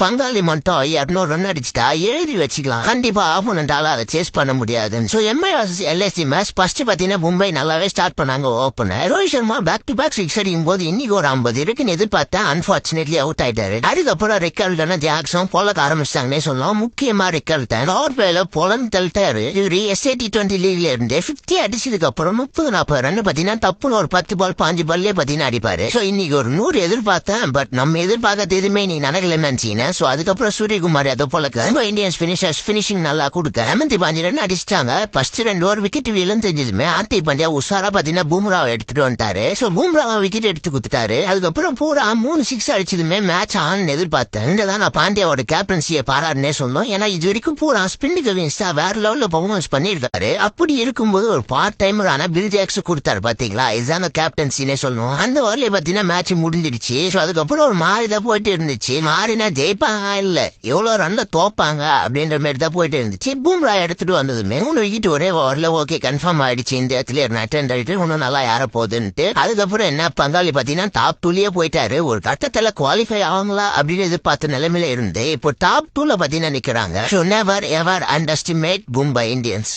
பங்காளி மட்டும் 200 ரன் அடிச்சுட்டா எழுதி வச்சுக்கலாம், கண்டிப்பா ஆப்போனண்டால அதை சேஸ் பண்ண முடியாது. So MI vs LSG match first பாத்தீங்கன்னா மும்பை நல்லாவே ஸ்டார்ட் பண்ணாங்க. Opener Rohit Sharma back to back six அடிக்கும் போது இன்னைக்கு ஒரு 50 இருக்குன்னு எதிர்பார்த்தா அன்பார்ச்சுனேட்லி அவுட் ஆயிட்டாரு. அதுக்கப்புறம் ரெக்கார்டான ஜாக்சன் போலக்க ஆரம்பிச்சாங்கன்னே சொல்லலாம். முக்கியமா ரெக்கார்ட் பவர் பிளேல பொலன் தள்ளிட்டாரு. இவரு SA-T20 லீக்ல இருந்து 50 அடிச்சதுக்கு அப்புறம் 30-40 ரன் பாத்தீங்கன்னா தப்புன்னு ஒரு 10 பால் 5 பால்லே பாத்தீங்கன்னா அடிப்பாரு. சோ இன்னைக்கு ஒரு 100 எதிர்பார்த்தேன், பட் நம்ம எதிர்பார்க்கறது எதுவுமே நீ நடக்கலன்னு நினைச்சீங்கன்னா. சோ அதுக்கப்புறம் சூரியகுமார் அதை போலக்க இந்தியன்ஸ் பினிஷிங் நல்லா கொடுக்க 85 ரன் அடிச்சிட்டாங்க. ஃபர்ஸ்ட் 2 ஓவர் விக்கெட் வீழும் தெரிஞ்சதுமே ஹார்திக் பாண்டியா உஷாரா பாத்தீங்கன்னா பூம்ராவை எடுத்துட்டு வந்துட்டாரு. சோ பூம்ராவை விக்கெட் எடுத்து கொடுத்துட்டாரு. அதுக்கப்புறம் பூரா 3 6 அடிச்சதுமே மேட்ச் ஆன் எதிர்பார்த்தேன். இங்கதான் நான் பாண்டியாவோட கேப்டன்சியை பாராட்டுனே சொன்னோம். ஏன்னா இது வரைக்கும் பூரா ஸ்பின்னுக்கு அகென்ஸ்டா வேற லெவல்ல பர்ஃபார்மன்ஸ் பண்ணிருக்காரு. அப்படி இருக்கும்போது ஒரு பார்ட் டைமர் ஆனா பில் ஜாக்ஸ் கொடுத்தாரு பாத்தீங்களா, இதுதான் கேப்டன்சினே சொல்லணும். அந்த ஓவர்ல பாத்தீங்கன்னா மேட்ச் முடிஞ்சிடுச்சு. அதுக்கப்புறம் ஒரு மாறிதான் போயிட்டு இருந்துச்சு. மாறினா ஜெயிப்பாங்க இல்ல எவ்வளவு ரன்ல தோப்பாங்க அப்படின்ற மாதிரி தான் போயிட்டு இருந்துச்சு. பூம்ரா எடுத்துட்டு வந்ததுமே 3 விக்கெட் ஒரே ஓவர்ல ஓகே கன்ஃபார்ம் ஆயிடுச்சு. இந்த இடத்துல அட்டெண்ட் ஆயிட்டு இன்னும் நல்லா யார போகுதுன்ட்டு. அதுக்கப்புறம் என்ன பங்காளி பாத்தீங்கன்னா டாப் 2லயே போயிட்டாரு. ஒரு கட்டத்துல குவாலிஃபை ஆகுங்களா அப்படின்னு எதிர்பார்த்த நிலைமையில இருந்து இப்போ டாப் 2ல பாத்தீங்கன்னா நிக்கிறாங்க. Never ever underestimate Mumbai Indians.